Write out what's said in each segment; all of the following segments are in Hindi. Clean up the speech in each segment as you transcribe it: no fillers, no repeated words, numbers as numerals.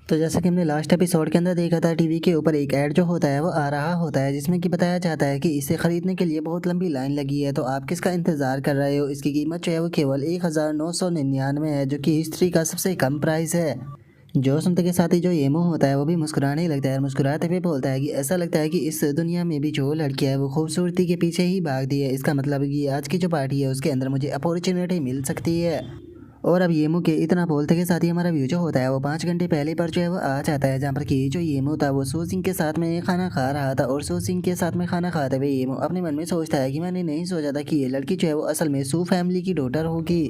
तो जैसा कि हमने लास्ट एपिसोड के अंदर देखा था, टीवी के ऊपर एक ऐड जो होता है वो आ रहा होता है, जिसमें कि बताया जाता है कि इसे खरीदने के लिए बहुत लंबी लाइन लगी है। तो आप किसका इंतजार कर रहे हो? इसकी कीमत जो है वो केवल 1999 है, जो कि हिस्ट्री का सबसे कम प्राइस है। जो सुनते के साथ ही जो येमो होता है वो भी मुस्कुराने लगता है। मुस्कुराते हुए बोलता है कि ऐसा लगता है कि इस दुनिया में भी जो लड़कियां है वो खूबसूरती के पीछे ही भागती है। इसका मतलब कि आज की जो पार्टी है उसके अंदर मुझे अपॉर्चुनिटी मिल सकती है। और अब येमू के इतना बोलते के साथ ही हमारा व्यू जो होता है वो 5 घंटे पहले पर जो है वो आ जाता है, जहाँ पर कि जो येमू था वो सू सिंह के साथ में खाना खा रहा था। और सू सिंह के साथ में खाना खाते हुए येमू अपने मन में सोचता है कि मैंने नहीं सोचा था कि ये लड़की जो है वो असल में सू फैमिली की डॉटर होगी।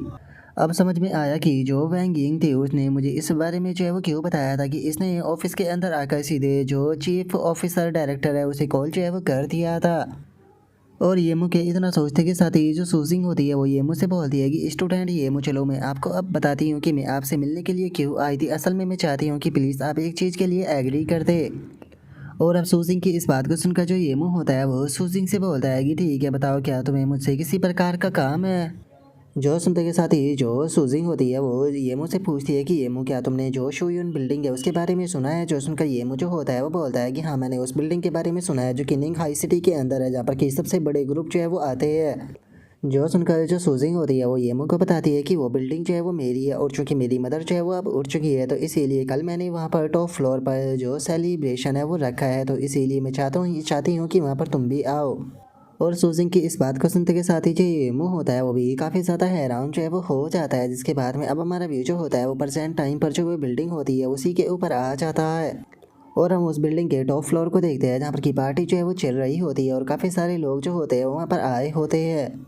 अब समझ में आया कि जो वैंग यिंग थी उसने मुझे इस बारे में जो है वो क्यों बताया था, कि इसने ऑफिस के अंदर आकर सीधे जो चीफ ऑफिसर डायरेक्टर है उसे कॉल जो है वो कर दिया था। और येमू के इतना सोचते के साथ ही जो सूजिंग होती है वो येमू से बोलती है कि स्टूडेंट येमू, चलो मैं आपको अब बताती हूँ कि मैं आपसे मिलने के लिए क्यों आई थी। असल में मैं चाहती हूँ कि प्लीज़ आप एक चीज़ के लिए एग्री कर दे। और अब सूजिंग की इस बात को सुनकर जो येमू होता है वो सूजिंग से बोलता है कि ठीक है, बताओ क्या तुम्हें मुझसे किसी प्रकार का काम है। जो सुनते के साथ ही जो सूजिंग होती है वो येमू से पूछती है कि येमू, क्या तुमने जो शोयून बिल्डिंग है उसके बारे में सुना है? जो सुनकर येमू जो होता है वो बोलता है कि हाँ, मैंने उस बिल्डिंग के बारे में सुना है जो कि निंग हाई सिटी के अंदर है, जहाँ पर कि सबसे बड़े ग्रुप जो है वो आते हैं। जो सुनकर जो सूजिंग होती है वो येमू को बताती है कि वो बिल्डिंग जो है वो मेरी है, और चूंकि मेरी मदर जो है वो अब उठ चुकी है तो इसीलिए कल मैंने वहाँ पर टॉप फ्लोर पर जो सेलिब्रेशन है वो रखा है, तो इसीलिए मैं चाहती हूँ कि वहाँ पर तुम भी आओ। और सूजिंग की इस बात को सुनते के साथ ही जो ये मुंह होता है वो भी काफ़ी ज़्यादा हैरान जो है वो हो जाता है, जिसके बाद में अब हमारा व्यू जो होता है वो प्रेजेंट टाइम पर जो वो बिल्डिंग होती है उसी के ऊपर आ जाता है। और हम उस बिल्डिंग के टॉप फ्लोर को देखते हैं, जहाँ पर की पार्टी जो है वो चल रही होती है और काफ़ी सारे लोग जो होते हैं वहाँ पर आए होते हैं।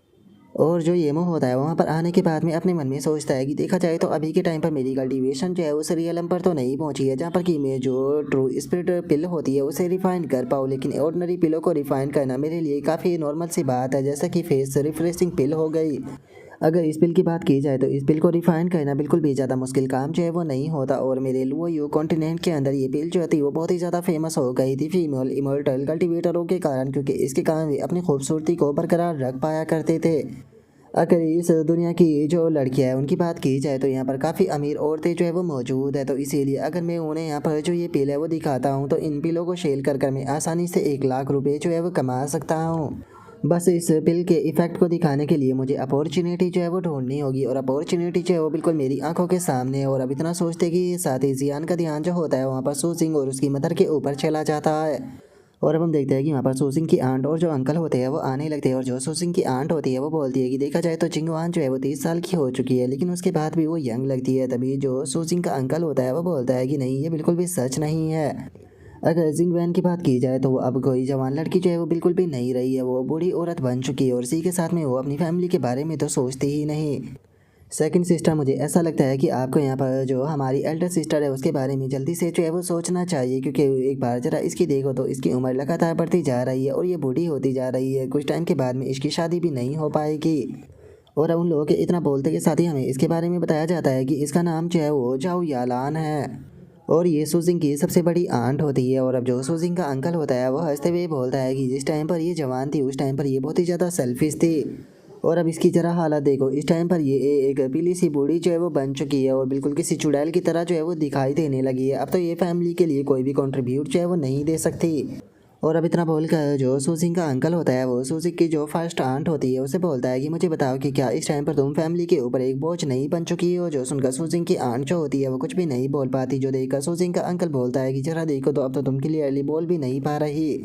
और जो येमो होता है वहाँ पर आने के बाद में अपने मन में सोचता है कि देखा जाए तो अभी के टाइम पर मेरी कल्टीवेशन जो है उस रियलम पर तो नहीं पहुँची है, जहाँ पर कि मैं जो ट्रू स्पिरिट पिल होती है उसे रिफाइन कर पाऊँ, लेकिन ऑर्डिनरी पिलों को रिफाइन करना मेरे लिए काफ़ी नॉर्मल सी बात है, जैसा कि फेस रिफ्रेशिंग पिल हो गई। अगर इस पिल की बात की जाए तो इस पिल को रिफाइन करना बिल्कुल भी ज़्यादा मुश्किल काम जो है वो नहीं होता। और मेरे लुओ यू कॉन्टिनेंट के अंदर ये पिल जो थी वो बहुत ही ज़्यादा फेमस हो गई थी फीमेल इमोर्टल कल्टिवेटरों के कारण, क्योंकि इसके कारण वे अपनी खूबसूरती को बरकरार रख पाया करते थे। अगर इस दुनिया की जो लड़कियां हैं उनकी बात की जाए तो यहाँ पर काफ़ी अमीर औरतें जो है वो मौजूद है, तो इसीलिए अगर मैं उन्हें यहाँ पर जो ये पिल है वो दिखाता हूँ तो इन पिलों को सेल कर मैं आसानी से 1 लाख रुपए जो है वो कमा सकता हूँ। बस इस पिल के इफ़ेक्ट को दिखाने के लिए मुझे अपॉर्चुनिटी जो है वो ढूंढनी होगी, और अपॉर्चुनिटी जो है वो बिल्कुल मेरी आंखों के सामने है। और अब इतना सोचते कि साथ ही जियान का ध्यान जो होता है वहाँ पर सू सिंह और उसकी मदर के ऊपर चला जाता है। और अब हम देखते हैं कि वहाँ पर सूसिंग की आंट और जो अंकल होते हैं वो आने लगते हैं, और जो सूसिंग की आंट होती है वो बोलती है कि देखा जाए तो चिंगवान जो है वो 30 साल की हो चुकी है, लेकिन उसके बाद भी वो यंग लगती है। तभी जो सूसिंग का अंकल होता है वो बोलता है कि नहीं, ये बिल्कुल भी सच नहीं है। अगर जिंगवैन की बात की जाए तो वो अब कोई जवान लड़की जो है वो बिल्कुल भी नहीं रही है, वो बूढ़ी औरत बन चुकी है, और इसी के साथ में वो अपनी फैमिली के बारे में तो सोचती ही नहीं। सेकंड सिस्टर, मुझे ऐसा लगता है कि आपको यहाँ पर जो हमारी एल्डर सिस्टर है उसके बारे में जल्दी से जो है वो सोचना चाहिए, क्योंकि एक बार ज़रा इसकी देखो तो इसकी उम्र लगातार बढ़ती जा रही है और ये बूढ़ी होती जा रही है। कुछ टाइम के बाद में इसकी शादी भी नहीं हो पाएगी। और उन लोगों के इतना बोलते के साथ ही हमें इसके बारे में बताया जाता है कि इसका नाम जो है वो जाओ यालान है, और ये सूजिंग की सबसे बड़ी आंट होती है। और अब जो सूजिंग का अंकल होता है वो हंसते हुए बोलता है कि जिस टाइम पर ये जवान थी उस टाइम पर ये बहुत ही ज़्यादा सेल्फिश थी, और अब इसकी जरा हालत देखो, इस टाइम पर ये एक पीली सी बूढ़ी जो है वो बन चुकी है और बिल्कुल किसी चुड़ैल की तरह जो है वो दिखाई देने लगी है। अब तो ये फैमिली के लिए कोई भी कंट्रीब्यूट जो है वो नहीं दे सकती। और अब इतना बोलकर जो सूजिंग का अंकल होता है वो सूजिंग की जो फर्स्ट आंट होती है उसे बोलता है कि मुझे बताओ कि क्या इस टाइम पर तुम फैमिली के ऊपर एक बोझ नहीं बन चुकी हो? जो सुनकर सूजिंग की आंट जो होती है वो कुछ भी नहीं बोल पाती। जो देखकर सूजिंग का अंकल बोलता है कि जरा देखो तो अब तो तुम क्लियरली बोल भी नहीं पा रही।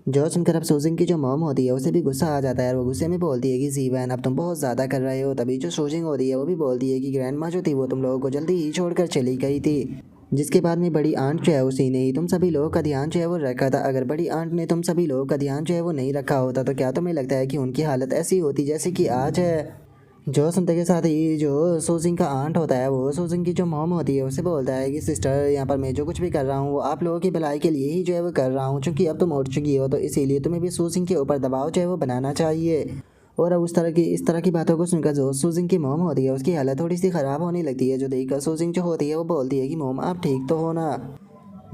जो सुनकर अब सूजिंग की जो मॉम होती है उसे भी गुस्सा आ जाता है, और वो गुस्से में बोलती है कि जीवन अब तुम बहुत ज़्यादा कर रहे हो। तभी जो सूजिंग होती है वो भी बोलती है कि ग्रैंड माँ जो थी वो तुम लोगों को जल्दी ही छोड़कर चली गई थी, जिसके बाद में बड़ी आंट जो है उसी ने ही तुम सभी लोगों का ध्यान जो है वो रखा था। अगर बड़ी आंट ने तुम सभी लोगों का ध्यान जो है वो नहीं रखा होता तो क्या तुम्हें लगता है कि उनकी हालत ऐसी होती जैसे कि आज है? जो सुनते के साथ ही जो सूजिंग का आंट होता है वो सूजिंग की जो मॉम होती है उसे बोलता है कि सिस्टर, यहाँ पर मैं जो कुछ भी कर रहा हूँ वो आप लोगों की भलाई के लिए ही जो है वो कर रहा हूँ, क्योंकि अब तुम उठ चुकी हो तो इसीलिए तुम्हें भी सूजिंग के ऊपर दबाव जो है वो बनाना चाहिए। और अब इस तरह की बातों को सुनकर जो सूजिंग की मॉम होती है उसकी हालत थोड़ी सी ख़राब होने लगती है। जो देखकर सूजिंग जो होती है वो बोलती है कि मॉम आप ठीक तो हो ना?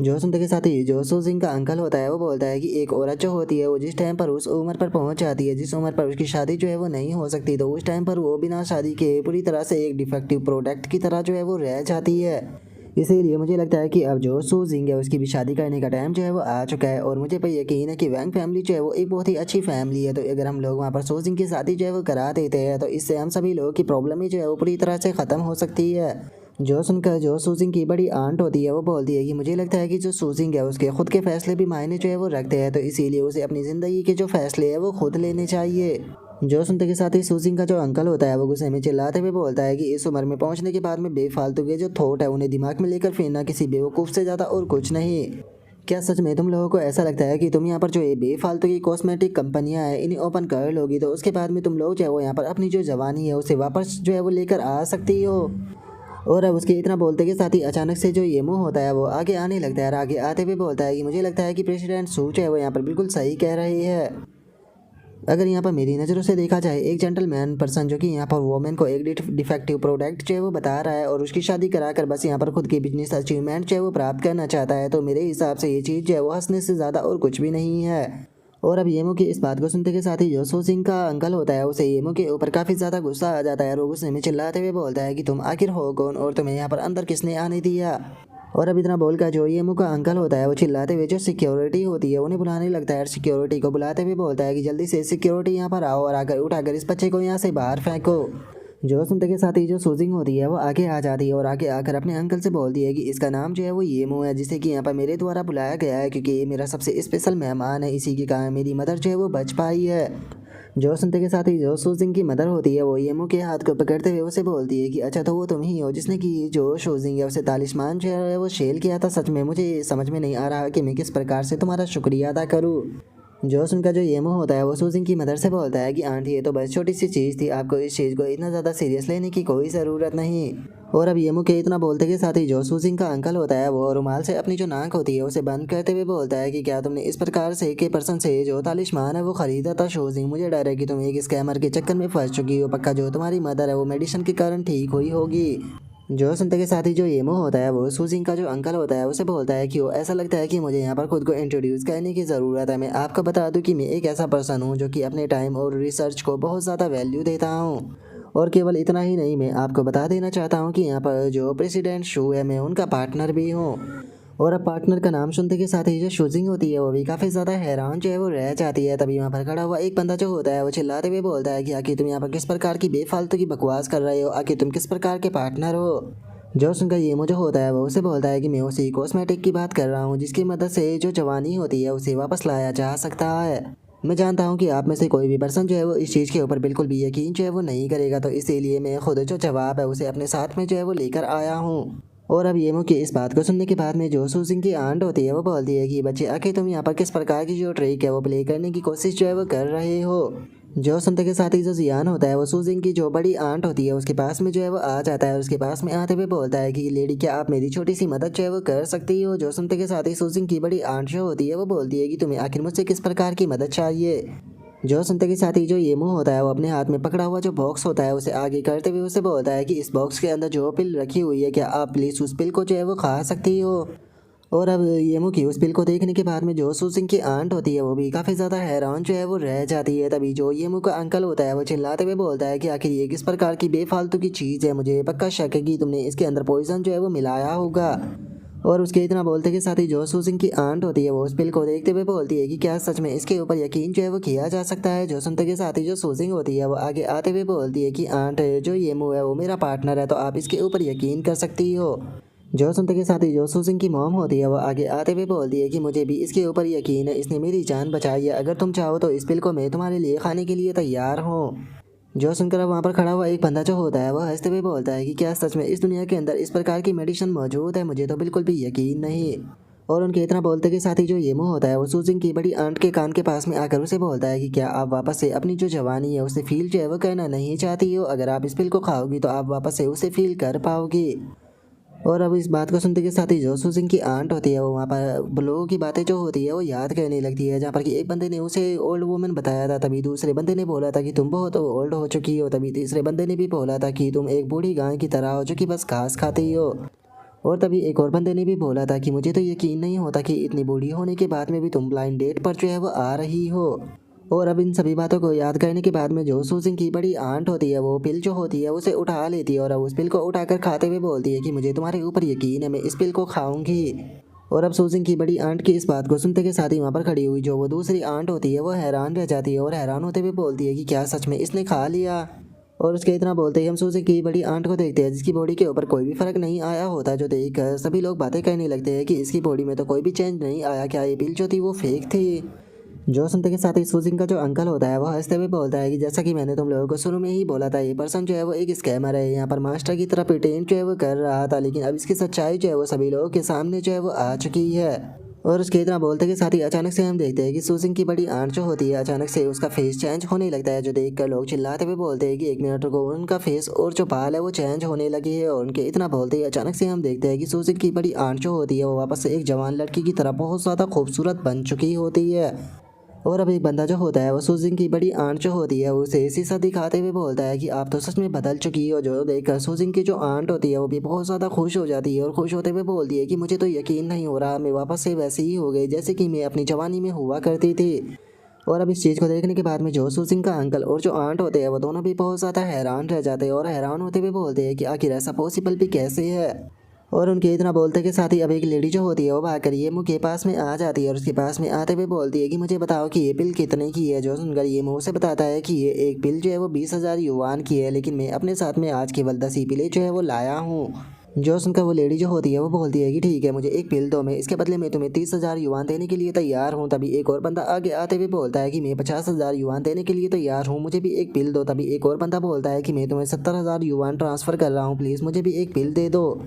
जो सुनते के साथ ही जो सूजिंग का अंकल होता है वो बोलता है कि एक औरत जो होती है वो जिस टाइम पर उस उम्र पर पहुंच जाती है जिस उम्र पर उसकी शादी जो है वो नहीं हो सकती, तो उस टाइम पर वो बिना शादी के पूरी तरह से एक डिफेक्टिव प्रोडक्ट की तरह जो है वो रह जाती है। इसीलिए मुझे लगता है कि अब जो सू जिंग है उसकी भी शादी करने का टाइम जो है वो आ चुका है। और मुझे पर यकीन है कि वैंग फैमिली जो है वो एक बहुत ही अच्छी फैमिली है। तो अगर हम लोग वहाँ पर सू जिंग की शादी जो है वो करा देते हैं तो इससे हम सभी लोगों की प्रॉब्लम ही जो है वो पूरी तरह से ख़त्म हो सकती है। जो सुनकर जो सूजिंग की बड़ी आंट होती है वो बोलती है कि मुझे लगता है कि जो सूजिंग है उसके खुद के फैसले भी मायने जो है वो रखते हैं, तो इसीलिए उसे अपनी ज़िंदगी के जो फैसले हैं वो खुद लेने चाहिए। जो सुनते के साथ ही सूजिंग का जो अंकल होता है वो गुस्से में चिल्लाते हुए बोलता है कि इस उम्र में पहुंचने के बाद में बेफालतू के जो थॉट है उन्हें दिमाग में लेकर फिरना किसी बेवकूफ़ से ज़्यादा और कुछ नहीं। क्या सच में तुम लोगों को ऐसा लगता है कि तुम यहाँ पर जो ये बेफालतू की कॉस्मेटिक कंपनियां हैं इन्हें ओपन कर लोगी तो उसके बाद में तुम लोग जो है वो यहाँ पर अपनी जो जवानी है उसे वापस जो है वो लेकर आ सकती हो। और अब उसके इतना बोलते के साथ ही अचानक से जो ये मुंह होता है वो आगे आने लगता है और आगे आते हुए बोलता है कि मुझे लगता है कि प्रेसिडेंट सू जो है वो यहाँ पर बिल्कुल सही कह रही है। अगर यहाँ पर मेरी नज़रों से देखा जाए एक जेंटलमैन पर्सन जो कि यहाँ पर वोमेन को एक डिफेक्टिव प्रोडक्ट जो है वो बता रहा है और उसकी शादी कराकर बस यहाँ पर खुद की बिजनेस अचीवमेंट जो है वो प्राप्त करना चाहता है, तो मेरे हिसाब से ये चीज़ जो है वो हंसने से ज़्यादा और कुछ भी नहीं है। और अब येमो की इस बात को सुनते के साथ ही जो सू सिंह का अंकल होता है उसे येमो के ऊपर काफ़ी ज़्यादा गुस्सा आ जाता है और वो गुस्से में चिल्लाते हुए बोलता है कि तुम आखिर हो कौन और तुम्हें यहाँ पर अंदर किसने आने दिया। और अब इतना बोलकर जो येमो का अंकल होता है वो चिल्लाते हुए जो सिक्योरिटी होती है उन्हें बुलाने लगता है और सिक्योरिटी को बुलाते हुए बोलता है कि जल्दी से सिक्योरिटी यहाँ पर आओ और आकर उठाकर इस बच्चे को यहाँ से बाहर फेंको। जो सुनते के साथ ही जो सूजिंग होती है वो आगे आ जाती है और आगे आकर अपने अंकल से बोलती है कि इसका नाम जो है वो येमो है, जिसे कि यहाँ पर मेरे द्वारा बुलाया गया है क्योंकि ये मेरा सबसे स्पेशल मेहमान है, इसी के कारण मेरी मदर जो है वो बच पाई है। जो सुनते के साथ ही जो सूजिंग की मदर होती है वो येमो के हाथ को पकड़ते हुए उसे बोलती है कि अच्छा तो वो तुम ही हो जिसने कि जो शूजिंग है उसे तालिस्मान जो है वो शेल किया था। सच में मुझे समझ में नहीं आ रहा कि मैं किस प्रकार से तुम्हारा शुक्रिया अदा करूँ। जो सुनकर जो येमो होता है वो सूजिंग की मदर से बोलता है कि आंटी ये तो बस छोटी सी चीज़ थी, आपको इस चीज़ को इतना ज़्यादा सीरियस लेने की कोई ज़रूरत नहीं। और अब येमो के इतना बोलते के साथ ही जो सूजिंग का अंकल होता है वो रुमाल से अपनी जो नाक होती है उसे बंद करते हुए बोलता है कि क्या तुमने इस प्रकार से के पर्सन से जो तालिस्मान है वो खरीदा था शूजिंग, मुझे डर है कि तुम एक स्कैमर के चक्कर में फंस चुकी हो, पक्का जो तुम्हारी मदर है वो मेडिसिन के कारण ठीक हुई होगी। जो सुनते के साथ ही जो येमो होता है वो सूजिंग का जो अंकल होता है उसे बोलता है कि वो ऐसा लगता है कि मुझे यहाँ पर खुद को इंट्रोड्यूस करने की ज़रूरत है। मैं आपको बता दूं कि मैं एक ऐसा पर्सन हूँ जो कि अपने टाइम और रिसर्च को बहुत ज़्यादा वैल्यू देता हूँ। और केवल इतना ही नहीं, मैं आपको बता देना चाहता हूँ कि यहाँ पर जो प्रेसिडेंट शू है मैं उनका पार्टनर भी हूँ। और अब पार्टनर का नाम सुनते के साथ ही जो शूजिंग होती है वो भी काफ़ी ज़्यादा हैरान जो है वो रह जाती है। तभी वहाँ पर खड़ा हुआ एक बंदा जो होता है वो चिल्लाते हुए बोलता है कि आखिर तुम यहाँ पर किस प्रकार की बेफालतू की बकवास कर रहे हो, आखिर तुम किस प्रकार के पार्टनर हो। जो सुनकर येमो जो होता है वो उसे बोलता है कि मैं उसी कॉस्मेटिक की बात कर रहा हूँ जिसकी मदद से जो जवानी होती है उसे वापस लाया जा सकता है। मैं जानता हूँ कि आप में से कोई भी पर्सन जो है वो इस चीज़ के ऊपर बिल्कुल भी यकीन जो है वो नहीं करेगा, तो इसीलिए मैं खुद जो जवाब है उसे अपने साथ में जो है वो लेकर आया हूँ। और अब येमो की इस बात को सुनने के बाद में जो सूजिंग की आंट होती है वो बोलती है कि बच्चे आखिर तुम यहाँ पर किस प्रकार की जो ट्रिक है वो प्ले करने की कोशिश जो है वो कर रहे हो। जो सुनते के साथ ही जो जियान होता है वो सूजिंग की जो बड़ी आंट होती है उसके पास में जो है वो आ जाता है और उसके पास में आते हुए बोलता है कि लेडी क्या आप मेरी छोटी सी मदद जो है वो कर सकती हो। जो सुनते के साथ ही सूजिंग की बड़ी आंट जो होती है वो बोलती है कि तुम्हें आखिर मुझसे किस प्रकार की मदद चाहिए। जो सुनते के साथ ही जो येमो होता है वो अपने हाथ में पकड़ा हुआ जो बॉक्स होता है उसे आगे करते हुए उसे बोलता है कि इस बॉक्स के अंदर जो पिल रखी हुई है क्या आप प्लीज़ उस पिल को जो है वो खा सकती हो। और अब येमो की उस पिल को देखने के बाद में जो सूजिंग की आंट होती है वो भी काफ़ी ज़्यादा हैरान जो है वो रह जाती है। तभी जो येमो का अंकल होता है वो चिल्लाते हुए बोलता है कि आखिर ये किस प्रकार की बेफालतू की चीज़ है, मुझे पक्का शक है कि तुमने इसके अंदर पॉइजन जो है वो मिलाया होगा। और उसके इतना बोलते के साथ ही जो सूजिंग की आंट होती है वो उस पिल को देखते हुए बोलती है कि क्या सच में इसके ऊपर यकीन जो है वो किया जा सकता है। जो सुनते के साथ ही जो सूजिंग होती है वो आगे आते हुए बोलती है कि आंट जो येमो है वो मेरा पार्टनर है, तो आप इसके ऊपर यकीन कर सकती हो। जो सुनते के साथ ही जो सूजिंग की मॉम होती है वो आगे आते हुए बोलती है कि मुझे भी इसके ऊपर यकीन है, इसने मेरी जान बचाई है, अगर तुम चाहो तो इस पिल को मैं तुम्हारे लिए खाने के लिए तैयार हूँ। जो सुनकर अब वहाँ पर खड़ा हुआ एक बंदा जो होता है वह हंसते हुए बोलता है कि क्या सच में इस दुनिया के अंदर इस प्रकार की मेडिसिन मौजूद है, मुझे तो बिल्कुल भी यकीन नहीं। और उनके इतना बोलते के साथ ही जो येमो होता है वो सूजिंग की बड़ी आंट के कान के पास में आकर उसे बोलता है कि क्या आप वापस से अपनी जो जवानी है उसे फील जो है वो करना नहीं चाहती हो, अगर आप इस पिल को खाओगी तो आप वापस से उसे फील कर पाओगी। और अब इस बात को सुनते के साथ ही जो सूजिंग की आंट होती है वो वहाँ पर लोगों की बातें जो होती है वो याद करने लगती है, जहाँ पर कि एक बंदे ने उसे ओल्ड वुमन बताया था, तभी दूसरे बंदे ने बोला था कि तुम बहुत ओल्ड हो चुकी हो, तभी तीसरे बंदे ने भी बोला था कि तुम एक बूढ़ी गाय की तरह हो जो कि बस घास खाती हो। और तभी एक और बंदे ने भी बोला था कि मुझे तो यकीन नहीं होता कि इतनी बूढ़ी होने के बाद में भी तुम ब्लाइंड डेट पर जो है वो आ रही हो। और अब इन सभी बातों को याद करने के बाद में जो सूजिंग की बड़ी आंट होती है वो पिल जो होती है उसे उठा लेती है और अब उस पिल को उठाकर खाते हुए बोलती है कि मुझे तुम्हारे ऊपर यकीन है, मैं इस पिल को खाऊंगी। और अब सूजिंग की बड़ी आंट की इस बात को सुनते के साथ ही वहाँ पर खड़ी हुई जो वो दूसरी आंट होती है वो हैरान रह जाती है और हैरान होते हुए बोलती है कि क्या सच में इसने खा लिया। और उसके इतना बोलते ही हम सूजिंग की बड़ी आंट को देखते हैं जिसकी बॉडी के ऊपर कोई भी फर्क नहीं आया होता, जो देख कर सभी लोग बातें करने लगते हैं कि इसकी बॉडी में तो कोई भी चेंज नहीं आया, क्या ये पिल जो थी वो फेक थी। जो सुनते के साथ ही सूजिंग का जो अंकल होता है वो हंसते हुए बोलता है कि जैसा कि मैंने तुम लोगों को शुरू में ही बोला था, ये पर्सन जो है वो एक स्कैमर है, यहाँ पर मास्टर की तरह प्रिटेंड जो है वो कर रहा था, लेकिन अब इसकी सच्चाई जो है वो सभी लोगों के सामने जो है वो आ चुकी है। और उसके इतना बोलते के साथ ही अचानक से हम देखते हैं कि सूजिंग की बड़ी आंट जो होती है अचानक से उसका फेस चेंज होने लगता है, जो देखकर लोग चिल्लाते हुए बोलते हैं कि एक मिनट रुको, उनका फेस और जो बाल है वो चेंज होने लगे है। और उनके इतना बोलते ही अचानक से हम देखते हैं कि सूजिंग की बड़ी आंट जो होती है वो वापस से एक जवान लड़की की तरह बहुत ज़्यादा खूबसूरत बन चुकी होती है। और अब एक बंदा जो होता है वो सूजिंग की बड़ी आंट जो होती है उसे शीशा दिखाते हुए बोलता है कि आप तो सच में बदल चुकी हो, जो देखकर सूजिंग की जो आंट होती है वो भी बहुत ज़्यादा खुश हो जाती है और खुश होते हुए बोलती है कि मुझे तो यकीन नहीं हो रहा, मैं वापस से वैसी ही हो गई जैसे कि मैं अपनी जवानी में हुआ करती थी। और अब इस चीज़ को देखने के बाद में जो सूजिंग का अंकल और जो आंट होते हैं वो दोनों भी बहुत ज़्यादा हैरान रह जाते हैं और हैरान होते हुए बोलते हैं कि आखिर ऐसा पॉसिबल भी कैसे है। और उनके इतना बोलते के साथ ही अब एक लेडी जो होती है वो भागकर येमू के पास में आ जाती है और उसके पास में आते हुए बोलती है कि मुझे बताओ कि ये पिल कितने की है। जो सुनकर येमू से बताता है कि ये एक पिल जो है वो 20,000 युवान की है, लेकिन मैं अपने साथ में आज केवल 10 ही पिलें जो है वो लाया हूँ। जो सुनकर वो लेडी जो होती है वो बोलती है कि ठीक है, मुझे एक पिल दो, मैं इसके बदले में तुम्हें 30,000 युवान देने के लिए तैयार हूँ। तभी एक और बंदा आगे आते हुए बोलता है कि मैं 50,000 युवान देने के लिए तैयार हूँ, मुझे भी एक पिल दो। तभी एक और बंदा बोलता है कि मैं तुम्हें 70,000 युवान ट्रांसफ़र कर रहा हूँ, प्लीज़ मुझे भी एक पिल दे दो।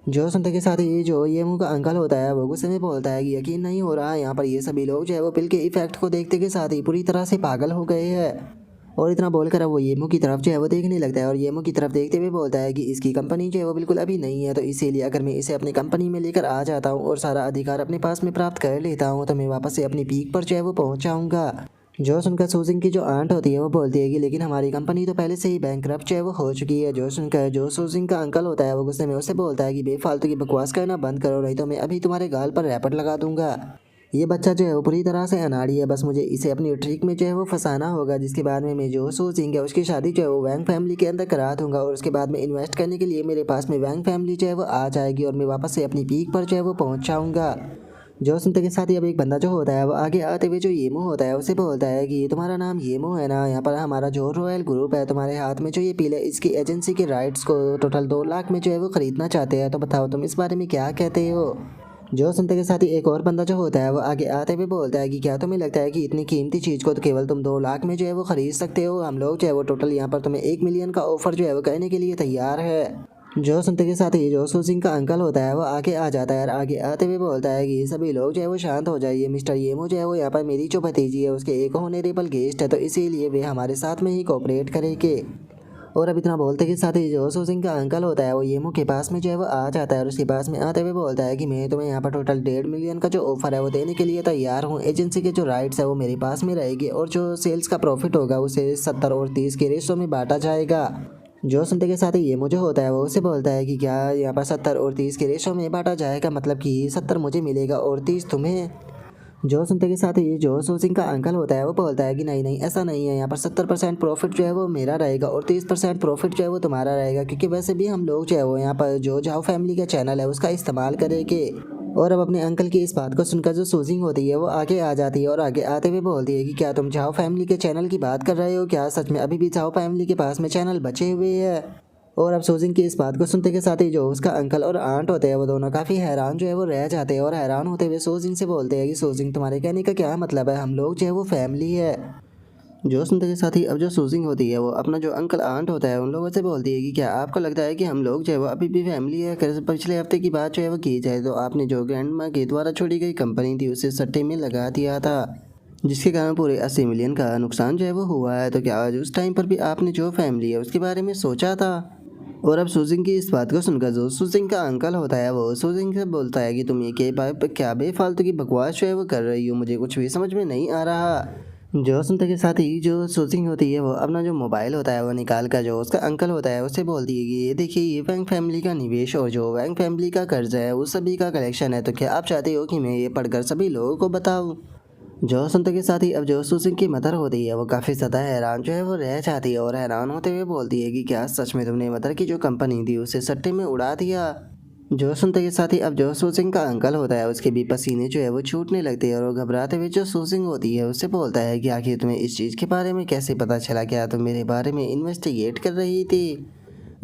जो सुनते के साथ ही जो येमू का अंकल होता है वो गुस्से में बोलता है कि यकीन नहीं हो रहा है, यहाँ पर ये सभी लोग जो है वो पिल के इफेक्ट को देखते के साथ ही पूरी तरह से पागल हो गए हैं। और इतना बोलकर अब वो येमू की तरफ जो है वो देखने लगता है और येमू की तरफ देखते हुए बोलता है कि इसकी कंपनी जो है वो बिल्कुल अभी नहीं है, तो इसीलिए अगर मैं इसे अपनी कंपनी में लेकर आ जाता हूँ और सारा अधिकार अपने पास में प्राप्त कर लेता हूँ तो मैं वापस से अपनी पीक पर जो है वो पहुँच जाऊँगा। जो सुनकर सूजिंग की जो आंट होती है वो बोलती है कि लेकिन हमारी कंपनी तो पहले से ही बैंकरप्ट जो है वो हो चुकी है। जो सुनकर जो सूजिंग का अंकल होता है वो गुस्से में उससे बोलता है कि बेफालतू की बकवास करना बंद करो, नहीं तो मैं अभी तुम्हारे गाल पर रैपट लगा दूंगा। ये बच्चा जो है वो पूरी तरह से अनाड़ी है, बस मुझे इसे अपनी ट्रिक में जो है वो फंसाना होगा, जिसके बाद में मैं जो सूजिंग है उसकी शादी जो है वो वैंग फैमिली के अंदर करा दूंगा और उसके बाद में इन्वेस्ट करने के लिए मेरे पास में वैंग फैमिली जो है वो आ जाएगी और मैं वापस से अपनी पीक पर जो है वो पहुँच जाऊँगा। जो सुनते के साथ ही अब एक बंदा जो होता है वो आगे आते हुए जो येमू होता है उसे बोलता है कि तुम्हारा नाम येमू है ना, यहाँ पर हमारा जो रॉयल ग्रुप है तुम्हारे हाथ में जो ये पिल है इसकी एजेंसी के राइट्स को टोटल 2 लाख में जो है वो खरीदना चाहते हैं, तो बताओ तुम इस बारे में क्या कहते हो। जो सुनते के साथ ही एक और बंदा जो होता है वो आगे आते हुए बोलता है कि क्या तुम्हें लगता है कि इतनी कीमती चीज़ को तो केवल तुम 2 लाख में जो है वो खरीद सकते हो, हम लोग जो है वो टोटल यहाँ पर तुम्हें 1 मिलियन का ऑफर जो है वो करने के लिए तैयार है। जो सुनते के साथ ही जो सूजिंग का अंकल होता है वो आगे आ जाता है और आगे आते हुए बोलता है कि सभी लोग जो है वो शांत हो जाइए, मिस्टर येमू जो है वो यहाँ पर मेरी जो भतीजी है उसके एक ऑनरेबल गेस्ट है, तो इसीलिए वे हमारे साथ में ही कोऑपरेट करेंगे। और अब इतना बोलते के साथ ही जो सूजिंग का अंकल होता है वो येमू के पास में जो है वो आ जाता है और उसके पास में आते हुए बोलता है कि मैं तुम्हें यहाँ पर टोटल 1.5 मिलियन का जो ऑफर है वो देने के लिए तैयार हूँ। एजेंसी के जो राइट्स है वो मेरे पास में रहेगी और जो सेल्स का प्रॉफिट होगा उसे 70 और 30 के रेशो में बांटा जाएगा। जो सुनते के साथ ही येमू जो होता है वो उसे बोलता है कि क्या यहाँ पर 70 और 30 के रेशो में बांटा जाएगा, मतलब कि 70 मुझे मिलेगा और 30 तुम्हें। जो सुनते के साथ ही जो सूजिंग का अंकल होता है वो बोलता है कि नहीं नहीं ऐसा नहीं है, यहाँ पर 70% प्रॉफिट जो है वो मेरा रहेगा और 30% प्रॉफिट जो है वो तुम्हारा रहेगा, क्योंकि वैसे भी हम लोग जो है वो यहाँ पर जो झाओ फैमिली का चैनल है उसका इस्तेमाल करेंगे। और अब अपने अंकल की इस बात को सुनकर जो सूजिंग होती है वो आगे आ जाती है और आगे आते हुए बोलती है कि क्या तुम झाओ फैमिली के चैनल की बात कर रहे हो, क्या सच में अभी भी झाओ फैमिली के पास में चैनल बचे हुए हैं। और अब सूजिंग की इस बात को सुनते के साथ ही जो उसका अंकल और आंट होते हैं वो दोनों काफ़ी हैरान जो है वो रह जाते हैं और हैरान होते हुए सूजिंग से बोलते हैं कि सूजिंग तुम्हारे कहने का क्या मतलब है, हम लोग जो है वो फैमिली है। जो सुनते के साथ ही अब जो सूजिंग होती है वो अपना जो अंकल आंट होता है उन लोगों से बोलती है कि क्या आपको लगता है कि हम लोग जो है वो अभी भी फैमिली है। अगर पिछले हफ्ते की बात जो है वो की जाए तो आपने जो ग्रैंड माँ के द्वारा छोड़ी गई कंपनी थी उसे सट्टे में लगा दिया था, जिसके कारण पूरे 80 मिलियन का नुकसान जो है वो हुआ है, तो क्या आज उस टाइम पर भी आपने जो फैमिली है उसके बारे में सोचा था। और अब सूजिंग की इस बात को सुनकर जो सूजिंग का अंकल होता है वो सूजिंग से बोलता है कि तुम ये क्या बेफालतू की बकवास जो है वो कर रही हो, मुझे कुछ भी समझ में नहीं आ रहा। जो सुनते के साथ ही जो सूजिंग होती है वो अपना जो मोबाइल होता है वो निकाल कर जो उसका अंकल होता है उससे बोलती है कि ये देखिए ये वैंग फैमिली का निवेश और जो वैंग फैमिली का कर्ज है उस सभी का कलेक्शन है, तो क्या आप चाहते हो कि मैं ये पढ़कर सभी लोगों को बताऊँ। जो सुनते के साथ ही अब जो सुसिंग की मदर होती है वो काफ़ी ज़्यादा हैरान जो है वो रह जाती है और हैरान होते हुए बोलती है कि क्या सच में तुमने मदर की जो कंपनी थी उसे सट्टे में उड़ा दिया। जो सुनते के साथ ही अब जो सुसिंग का अंकल होता है उसके भी पसीने जो है वो छूटने लगते हैं और वो घबराते हुए जो सुसिंग होती है उससे बोलता है कि आखिर तुम्हें इस चीज़ के बारे में कैसे पता चला, क्या तुम मेरे बारे में इन्वेस्टिगेट कर रही थी।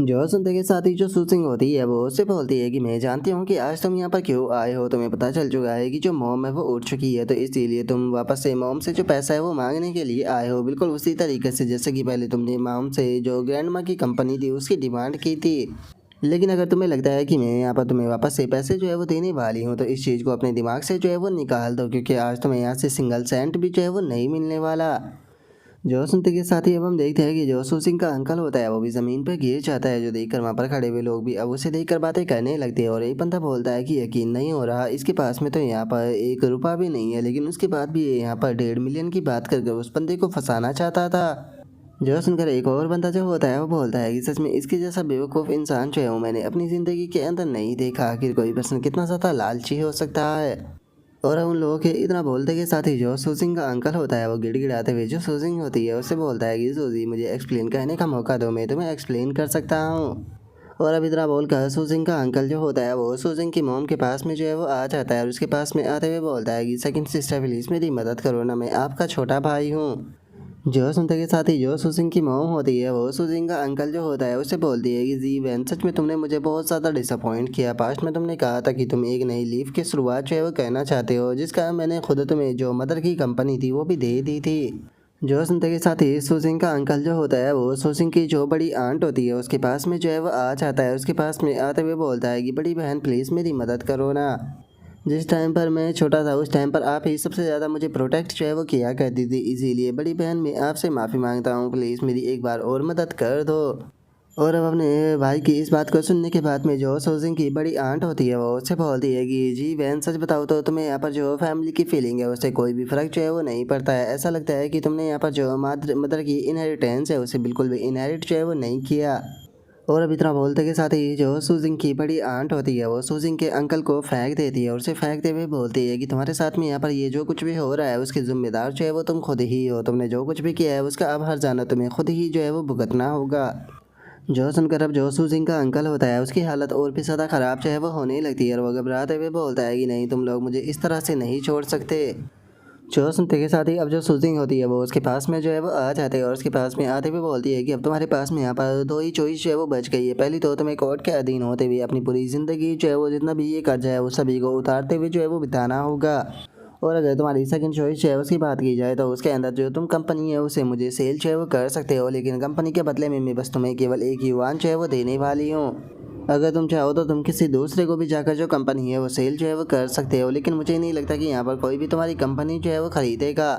जो सुनते के साथ ही जो सुसिंग होती है वो उससे बोलती है कि मैं जानती हूँ कि आज तुम यहाँ पर क्यों आए हो, तुम्हें पता चल चुका है कि जो मॉम है वो उठ चुकी है, तो इसीलिए तुम वापस से मॉम से जो पैसा है वो मांगने के लिए आए हो, बिल्कुल उसी तरीके से जैसे कि पहले तुमने मॉम से जो ग्रैंड माँ की कंपनी थी उसकी डिमांड की थी। लेकिन अगर तुम्हें लगता है कि मैं यहाँ पर तुम्हें वापस से पैसे जो है वो देने वाली हूँ तो इस चीज़ को अपने दिमाग से जो है वो निकाल दो, क्योंकि आज तुम्हें यहाँ से सिंगल सेंट भी जो है वो नहीं मिलने वाला। जो सुनते के साथ ही अब हम देखते हैं कि जो सुसिंग का अंकल होता है वो भी ज़मीन पर गिर जाता है, जो देखकर वहाँ पर खड़े हुए लोग भी अब उसे देखकर बातें करने लगते हैं और एक बंदा बोलता है कि यकीन नहीं हो रहा, इसके पास में तो यहाँ पर एक रुपया भी नहीं है, लेकिन उसके बाद भी ये यहाँ पर 1.5 मिलियन की बात करके उस बंदे को फंसाना चाहता था। जो सुनकर एक और बंदा जो होता है वो बोलता है कि सच में इसके जैसा बेवकूफ़ इंसान जो है वो मैंने अपनी ज़िंदगी के अंदर नहीं देखा, आखिर कोई पर्सन कितना ज़्यादा लालची हो सकता है। और उन लोगों के इतना बोलते के साथ ही जो सुजिंग का अंकल होता है वो गिड़गिड़ाते हुए जो सुजिंग होती है उससे बोलता है कि सुजी मुझे एक्सप्लेन करने का मौका दो, मैं तुम्हें एक्सप्लेन कर सकता हूँ। और अब इतना बोलकर सुजिंग का अंकल जो होता है वो सुजिंग की मोम के पास में जो है वो आ जाता है और उसके पास में आते हुए बोलता है कि सेकंड सिस्टर प्लीज़ मेरी मदद करो ना, मैं आपका छोटा भाई हूँ। जो सुनते के साथ ही जो सुजिंग की मोम होती है वो सुजिंग का अंकल जो होता है उससे बोलती है कि जी वैन सच में तुमने मुझे बहुत ज़्यादा डिसअपॉइंट किया, पास्ट में तुमने कहा था कि तुम एक नई लीफ की शुरुआत जो है वो करना चाहते हो, जिसका मैंने खुद तुम्हें जो मदर की कंपनी थी वो भी दे दी थी। जो सुनते के साथ ही सुजिंग का अंकल जो होता है वो सुजिंग की जो बड़ी आंट होती है उसके पास में जो है वो आ जाता है, उसके पास में आते हुए बोलता है कि बड़ी बहन प्लीज़ मेरी मदद करो ना, जिस टाइम पर मैं छोटा था उस टाइम पर आप ही सबसे ज़्यादा मुझे प्रोटेक्ट जो है वो किया करती थी, इसीलिए बड़ी बहन मैं आपसे माफ़ी मांगता हूँ, प्लीज़ मेरी एक बार और मदद कर दो। और अब अपने भाई की इस बात को सुनने के बाद में जो सोजिंग की बड़ी आंट होती है वो उससे बोलती है कि जी बहन सच बताओ तो तुम्हें यहाँ पर जो फैमिली की फीलिंग है उससे कोई भी फ़र्क जो है वो नहीं पड़ता है, ऐसा लगता है कि तुमने यहाँ पर जो मदर मदर की इनहेरिटेंस है उसे बिल्कुल भी इनहेरिट जो है वो नहीं किया। और अब इतना बोलते के साथ ही जो सुजिंग की बड़ी आंट होती है वो सुजिंग के अंकल को फेंक देती है और उसे फेंकते हुए बोलती है कि तुम्हारे साथ में यहाँ पर ये जो कुछ भी हो रहा है उसके जिम्मेदार जो है वो तुम खुद ही हो, तुमने जो कुछ भी किया है उसका अब हर जाना तुम्हें खुद ही जो है वो भुगतना होगा। जो सुनकर अब जो सुजिंग का अंकल होता है उसकी हालत और भी ज़्यादा ख़राब जो है वो होने लगती है और वो घबराते हुए बोलता है कि नहीं तुम लोग मुझे इस तरह से नहीं छोड़ सकते। जो सुनते के साथ ही अब जो सुजिंग होती है वो उसके पास में जो है वो आ जाते हैं और उसके पास में आते हुए बोलती है कि अब तुम्हारे पास में यहाँ पर दो ही चॉइस जो है वो बच गई है, पहली तो तुम्हें कोर्ट के अधीन होते हुए अपनी पूरी ज़िंदगी जो है वो जितना भी ये कर्जा है वो सभी को उतारते हुए जो है वो बिताना होगा। और अगर तुम्हारी सेकंड चॉइस है उसकी बात की जाए तो उसके अंदर जो तुम कंपनी है उसे मुझे सेल जो है वो कर सकते हो, लेकिन कंपनी के बदले में मैं बस तुम्हें केवल एक युवान जो है वो देने वाली हूँ। अगर तुम चाहो तो तुम किसी दूसरे को भी जाकर जो कंपनी है वो सेल जो है वो कर सकते हो, लेकिन मुझे नहीं लगता कि यहाँ पर कोई भी तुम्हारी कंपनी जो है वो ख़रीदेगा।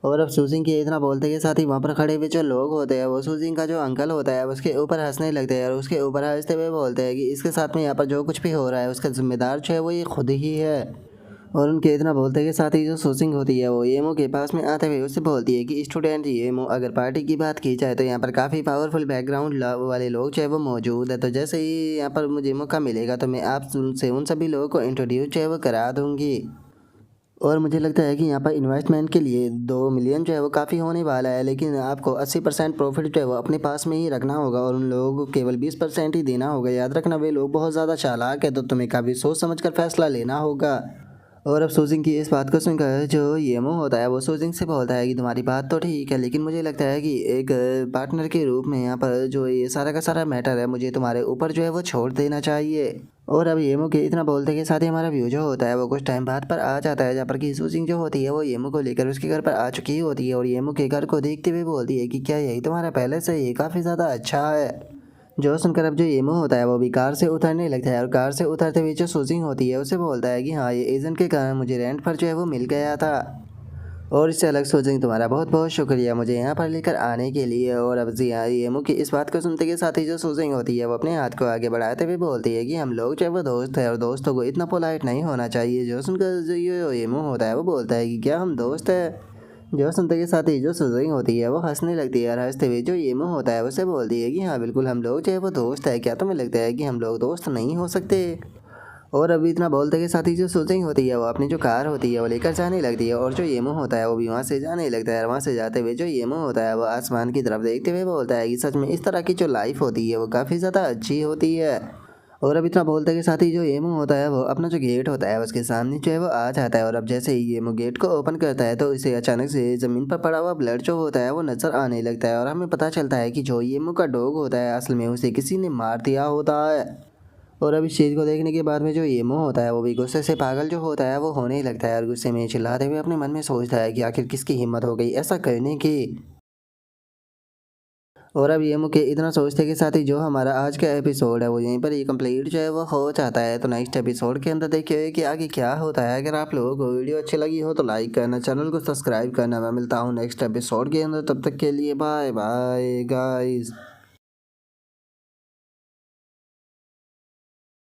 और अब सुजिंग के इतना बोलते के साथ ही वहाँ पर खड़े हुए जो लोग होते हैं वो सुजिंग का जो अंकल होता है उसके ऊपर हंसने लगते हैं और उसके ऊपर हंसते हुए बोलते हैं कि इसके साथ में यहाँ पर जो कुछ भी हो रहा है उसका जिम्मेदार जो है वो ये खुद ही है। और उनके इतना बोलते के साथ ही जो सुसिंग होती है वो येमो के पास में आते हुए उससे बोलती है कि स्टूडेंट येमो, अगर पार्टी की बात की जाए तो यहाँ पर काफ़ी पावरफुल बैकग्राउंड वाले लोग जो है वो मौजूद है, तो जैसे ही यहाँ पर मुझे मौका मिलेगा तो मैं आप उनसे उन सभी लोगों को इंट्रोड्यूस जो है वो करा दूँगी। और मुझे लगता है कि यहाँ पर इन्वेस्टमेंट के लिए 2 मिलियन जो है वो काफ़ी होने वाला है, लेकिन आपको 80% प्रॉफिट जो है वो अपने पास में ही रखना होगा और उन लोगों को केवल 20% ही देना होगा। याद रखना वे लोग बहुत ज़्यादा चालाक है, तो तुम्हें काफ़ी सोच समझ कर फैसला लेना होगा। और अब सुजिंग की इस बात को सुनकर जो येमो होता है वो सुजिंग से बोलता है कि तुम्हारी बात तो ठीक है, लेकिन मुझे लगता है कि एक पार्टनर के रूप में यहाँ पर जो ये सारा का सारा मैटर है मुझे तुम्हारे ऊपर जो है वो छोड़ देना चाहिए। और अब येमो के इतना बोलते के साथ ही हमारा व्यू जो होता है वो कुछ टाइम बाद पर आ जाता है, जहाँ पर कि सुजिंग जो होती है वो येमो को लेकर उसके घर पर आ चुकी होती है और येमो के घर को देखते हुए बोलती है कि क्या यही तुम्हारा पहले से ये काफ़ी ज़्यादा अच्छा है। जो सुनकर अब जो येमो होता है वो भी कार से उतरने लगता है और कार से उतरते हुए जो सुजिंग होती है उसे बोलता है कि हाँ ये एजेंट के कारण मुझे रेंट पर जो है वो मिल गया था। और इससे अलग सुजिंग तुम्हारा बहुत बहुत शुक्रिया मुझे यहाँ पर लेकर आने के लिए। और अब जी हाँ येमो की इस बात को सुनते के साथ ही जो सुजिंग होती है वो अपने हाथ को आगे बढ़ाते हुए बोलती है कि हम लोग जो है वो दोस्त है और दोस्तों को इतना पोलाइट नहीं होना चाहिए। जो सुनकर जो ये येमो होता है वो बोलता है कि क्या हम दोस्त है। जो सुनते के साथ ही जो सुजिंग होती है वो हंसने लगती है और हंसते हुए जो येमो होता है उसे बोलती है कि हाँ बिल्कुल हम लोग जो है वो दोस्त है, क्या तुम्हें लगता है कि हम लोग दोस्त नहीं हो सकते। और अभी इतना बोलते के साथ ही जो शूटिंग होती है वो अपनी जो कार होती है वो लेकर जाने लगती है और जो येमो होता है वो भी वहाँ से जाने लगता है। वहाँ से जाते हुए जो येमो होता है वो आसमान की तरफ देखते हुए बोलता है कि सच में इस तरह की जो लाइफ होती है वो काफ़ी ज़्यादा अच्छी होती है। और अब इतना बोलते के साथ ही जो येमो होता है वो अपना जो गेट होता है उसके सामने जो है वो आ जाता है। और अब जैसे ही येमो गेट को ओपन करता है तो इसे अचानक से ज़मीन पर पड़ा हुआ ब्लड जो होता है वो नज़र आने लगता है और हमें पता चलता है कि जो येमो का डॉग होता है असल में उसे किसी ने मार दिया होता है। और अब इस चीज़ को देखने के बाद में जो येमो होता है वो भी गुस्से से पागल जो होता है वो होने ही लगता है और गुस्से में चिल्लाते हुए अपने मन में सोचता है कि आखिर किसकी हिम्मत हो गई ऐसा करने की। और अब येमो के इतना सोचते के साथ ही जो हमारा आज का एपिसोड है वो यहीं पर ही कंप्लीट जो है वो हो जाता है। तो नेक्स्ट एपिसोड के अंदर देखिए कि आगे क्या होता है। अगर आप लोगों को वीडियो अच्छी लगी हो तो लाइक करना, चैनल को सब्सक्राइब करना। मैं मिलता हूँ नेक्स्ट एपिसोड के अंदर, तब तक के लिए बाय बाय गाइस।